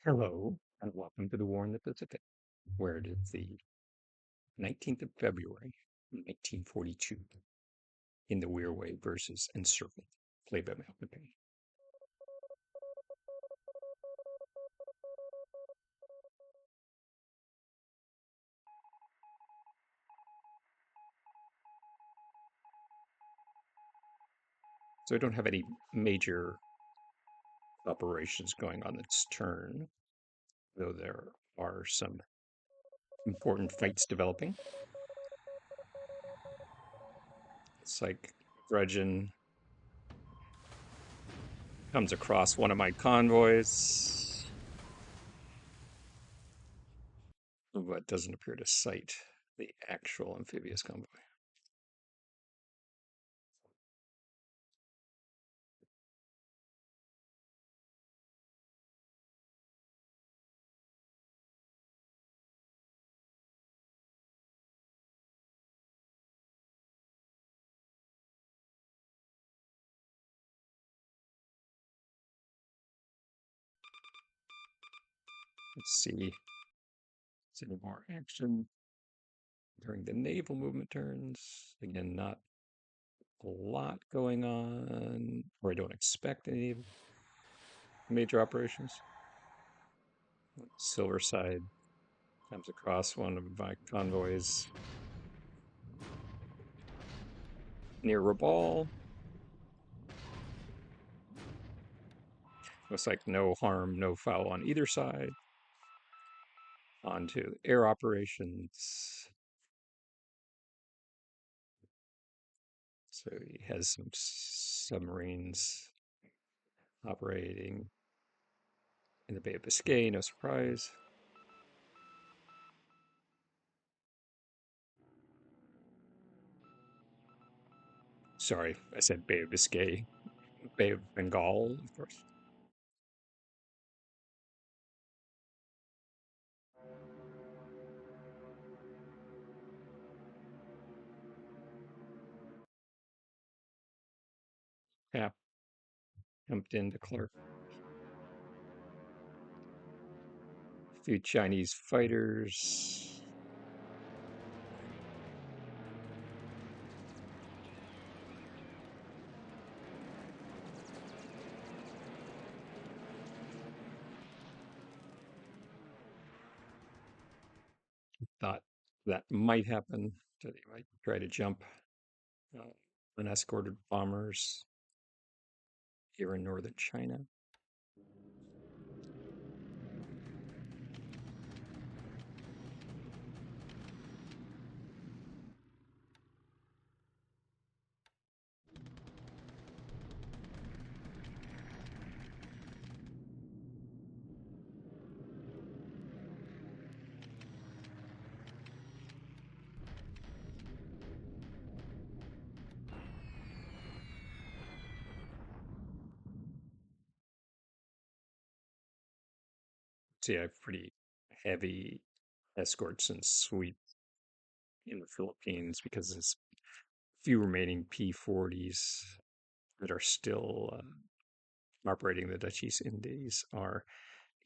Hello, and welcome to the War in the Pacific, where it is the 19th of February, 1942, in the Wirraway versus Encircled, played by Malcolm Payne. So I don't have any major operations going on this turn, though there are some important fights developing. It's like Grudgeon comes across one of my convoys, but doesn't appear to sight the actual amphibious convoy. Let's see. Is any more action during the naval movement turns? Again, not a lot going on, or I don't expect any major operations. Silverside comes across one of my convoys near Rabaul. Looks like no harm, no foul on either side. On to air operations. So he has some submarines operating in the Bay of Biscay, no surprise. Sorry, I said Bay of Biscay. Bay of Bengal, of course. Yeah, jumped into Clark. A few Chinese fighters. Thought that might happen. So they might try to jump unescorted bombers here in northern China. See, I have pretty heavy escorts and sweep in the Philippines because there's few remaining P-40s that are still operating the Dutch East Indies are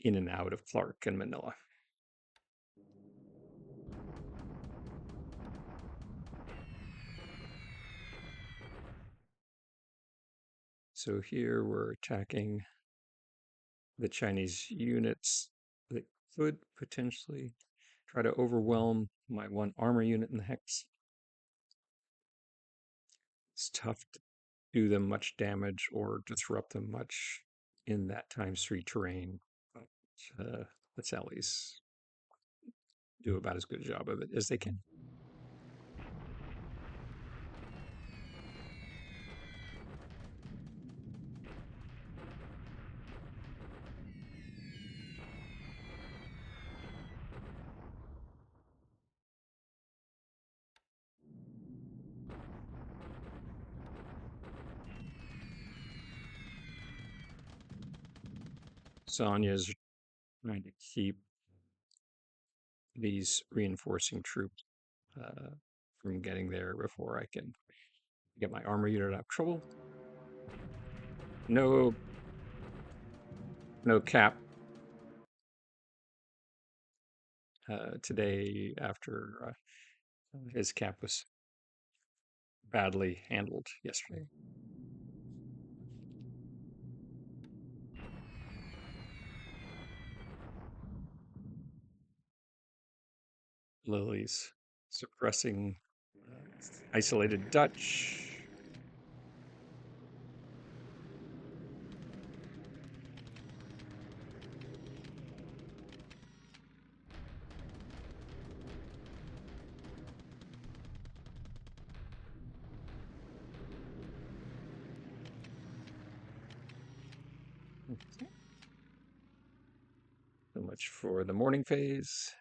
in and out of Clark and Manila. So here we're attacking the Chinese units that could potentially try to overwhelm my one armor unit in the hex. It's tough to do them much damage or disrupt them much in that ×3 terrain, but the Sallies do about as good a job of it as they can. Sonya's trying to keep these reinforcing troops from getting there before I can get my armor unit out of trouble. No cap today after his camp was badly handled yesterday. Lily's suppressing isolated Dutch. So much for the morning phase.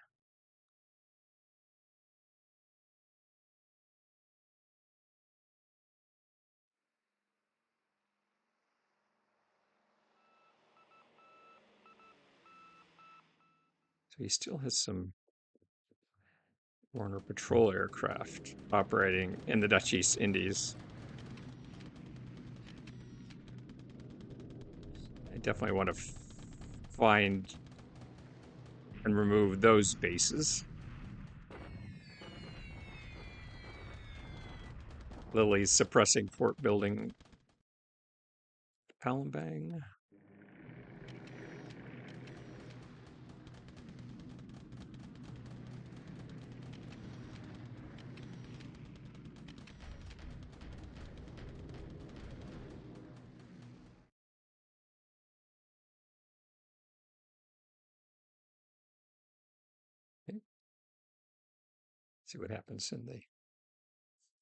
So he still has some Warner patrol aircraft operating in the Dutch East Indies. I definitely want to find and remove those bases. Lily's suppressing fort building Palembang. Okay. See what happens in the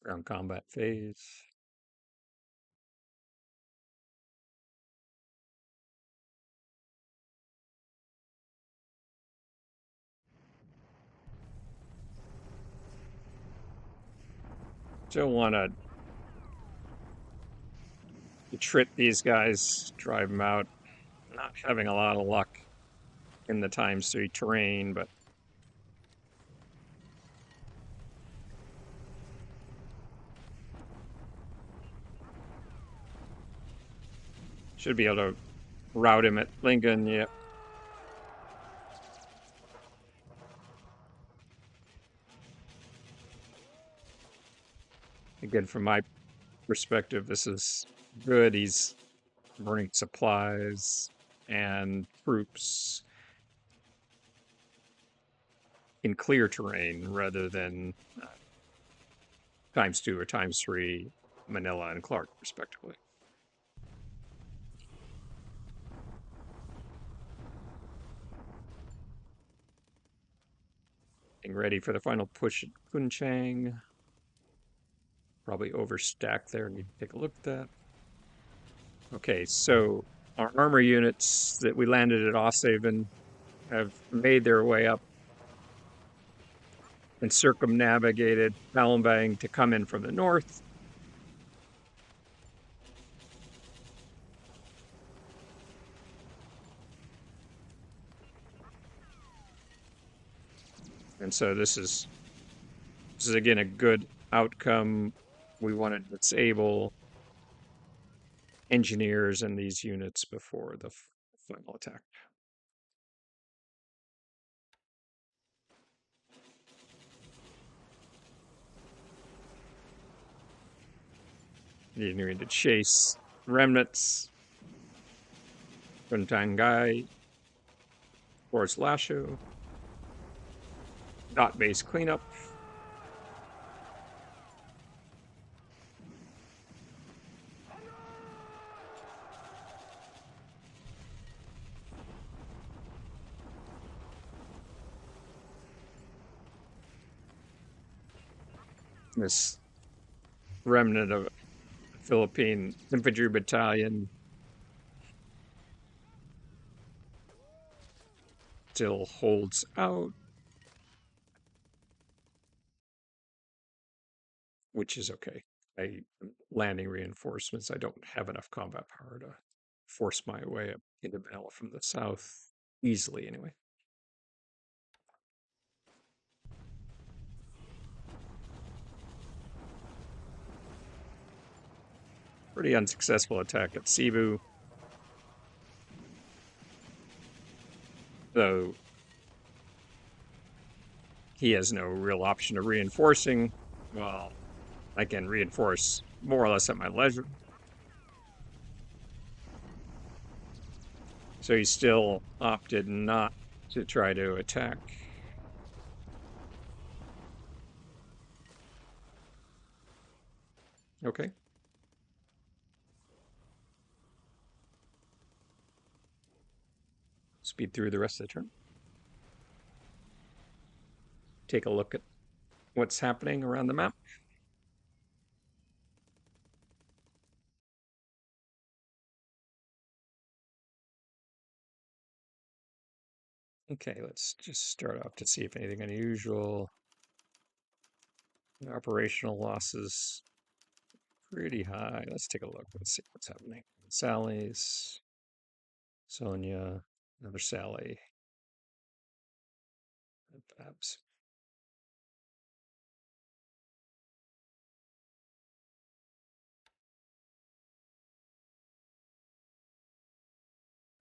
ground combat phase. Don't want to trick these guys, drive them out. Not having a lot of luck in the ×3 terrain, but should be able to route him at Lingayen. Yep. Again, from my perspective, this is good. He's burning supplies and troops in clear terrain rather than ×2 or ×3 Manila and Clark, respectively. Getting ready for the final push at Kunchang. Probably overstacked there. Need to take a look at that. Okay, so our armor units that we landed at Oshaven have made their way up and circumnavigated Palembang to come in from the north. And so this is again a good outcome. We want to disable engineers in these units before the final attack. Engineering to chase remnants from Tangai towards Lashu. Dot base cleanup. This remnant of Philippine Infantry Battalion still holds out, which is okay. I landing reinforcements. I don't have enough combat power to force my way up into Manila from the south easily, anyway. Pretty unsuccessful attack at Cebu. Though he has no real option of reinforcing. Well, I can reinforce more or less at my leisure. So he still opted not to try to attack. Okay, speed through the rest of the turn. Take a look at what's happening around the map. Okay, let's just start off to see if anything unusual. Operational losses pretty high. Let's take a look. Let's see what's happening. Sally's, Sonia, another Sally, Babs.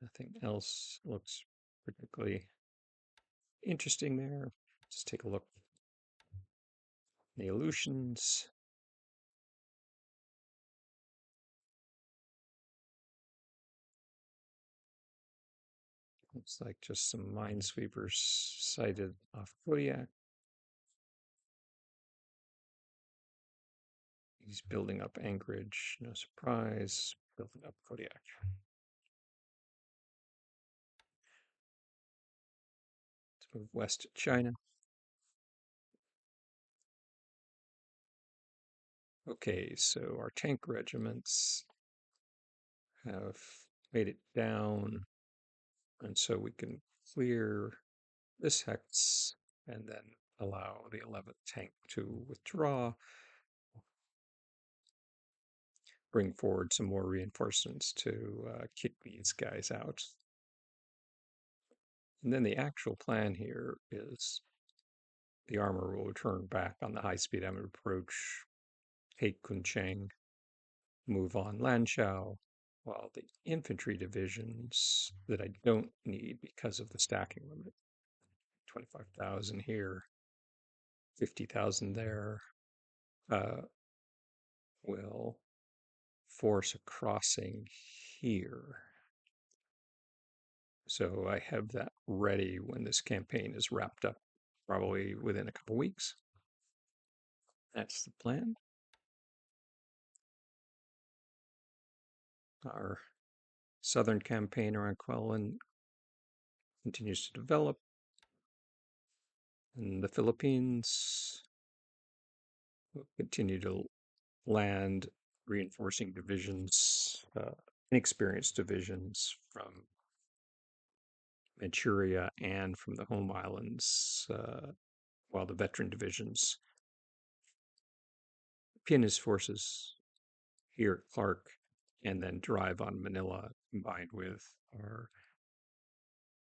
Nothing else looks particularly interesting there. Just take a look. The Aleutians. Looks like just some minesweepers sighted off Kodiak. He's building up Anchorage, no surprise. Building up Kodiak. Let's move west to China. Okay, so our tank regiments have made it down, and so we can clear this hex and then allow the 11th tank to withdraw, bring forward some more reinforcements to kick these guys out. And then the actual plan here is the armor will return back on the high-speed approach, take Kuncheng, move on Lanshao, while the infantry divisions that I don't need because of the stacking limit, 25,000 here, 50,000 there, uh, will force a crossing here. So I have that ready when this campaign is wrapped up, probably within a couple weeks. That's the plan. Our southern campaign around Quellan continues to develop. And the Philippines will continue to land reinforcing divisions, inexperienced divisions from Manchuria and from the home islands, while the veteran divisions pin his forces here at Clark and then drive on Manila combined with our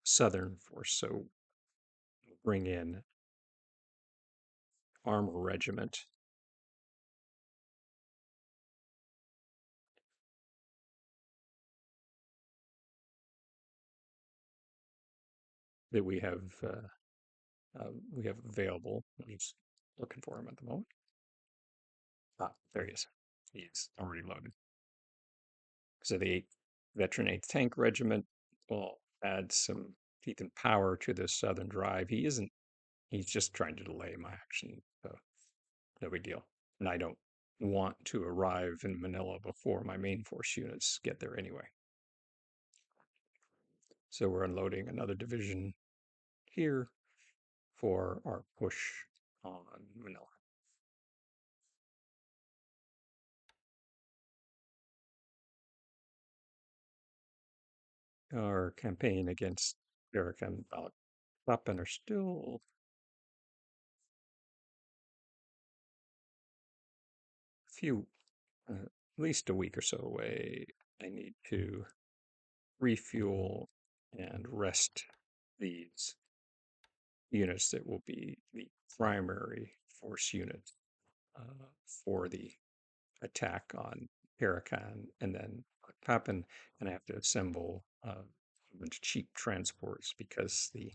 southern force. So bring in armor regiment that we have available. I'm just looking for him at the moment. Ah, there he is. He's already loaded. So the veteran 8th Tank Regiment will add some teeth and power to the southern drive. He's just trying to delay my action. So no big deal. And I don't want to arrive in Manila before my main force units get there anyway. So we're unloading another division here for our push on Manila. Our campaign against Derek and Balikpapan are still a few, at least a week or so away. I need to refuel and rest these units that will be the primary force unit for the attack on Parakan and then Papan, and I have to assemble a bunch of cheap transports because the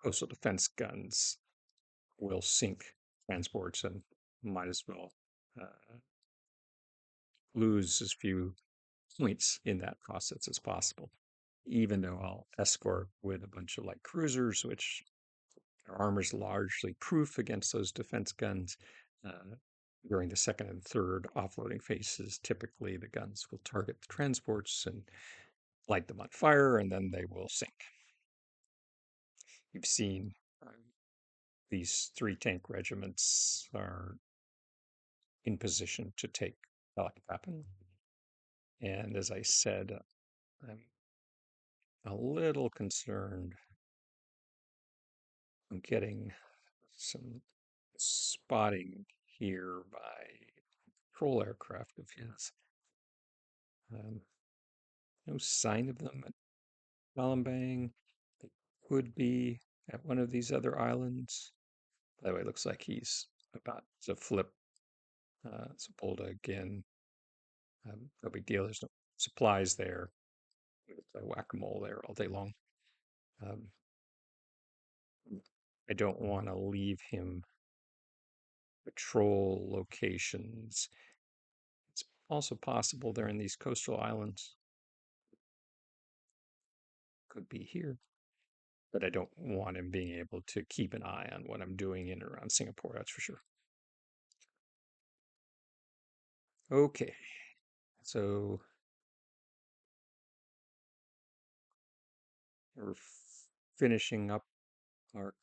coastal defense guns will sink transports and might as well uh, lose as few points in that process as possible. Even though I'll escort with a bunch of light cruisers, which their armor is largely proof against those defense guns. Uh, During the second and third offloading phases, typically the guns will target the transports and light them on fire, and then they will sink. You've seen these three tank regiments are in position to take Balikpapan. And as I said, I'm a little concerned. I'm getting some spotting here by patrol aircraft of his. Um, no sign of them at Palembang. They could be at one of these other islands. By the way, it looks like he's about to flip Sepulda again. No big deal. There's no supplies there. We could play whack-a-mole there all day long. Um, I don't want to leave him patrol locations. It's also possible they're in these coastal islands. Could be here. But I don't want him being able to keep an eye on what I'm doing in and around Singapore, that's for sure. Okay, so we're finishing up our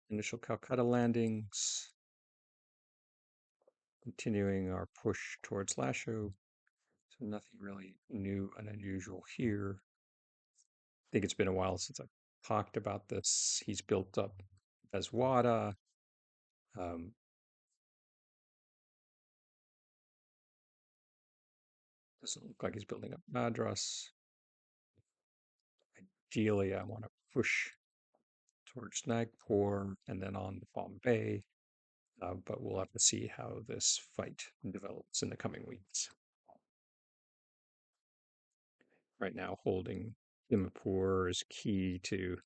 initial Calcutta landings, continuing our push towards Lasho. So nothing really new and unusual here. I think it's been a while since I've talked about this. He's built up Bezwada. Um, doesn't look like he's building up Madras. Ideally, I want to push towards Nagpur and then on to Bombay. But we'll have to see how this fight develops in the coming weeks. Right now, holding Dimapur is key to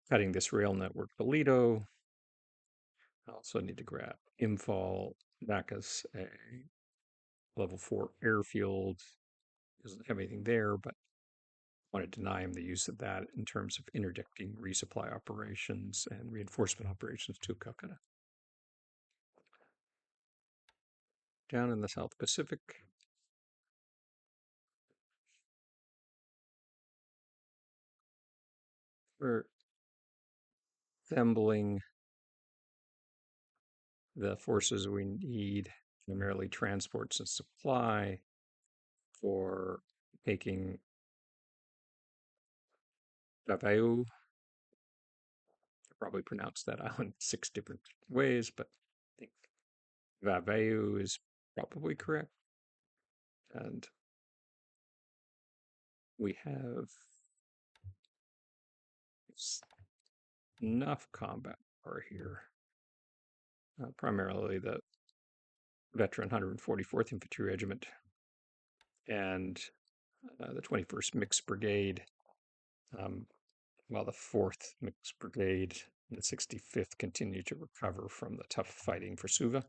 cutting this rail network to Lido. I also need to grab Imphal back as a level 4 airfield. Doesn't have anything there, but I want to deny him the use of that in terms of interdicting resupply operations and reinforcement operations to Calcutta. Down in the South Pacific, we're assembling the forces we need, primarily transports and supply, for taking Davao. I probably pronounced that island 6 different ways, but I think Davao is probably correct. And we have enough combat power here, primarily the veteran 144th Infantry Regiment and the 21st Mixed Brigade, while the 4th Mixed Brigade and the 65th continue to recover from the tough fighting for Suva.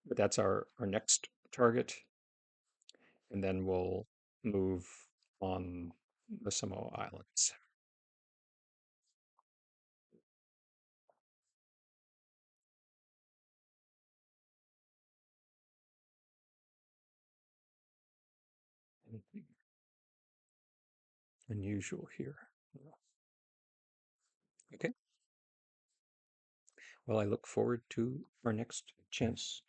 But that's our next target. And then we'll move on the Samoa Islands. Anything unusual here? Okay. Well, I look forward to our next chance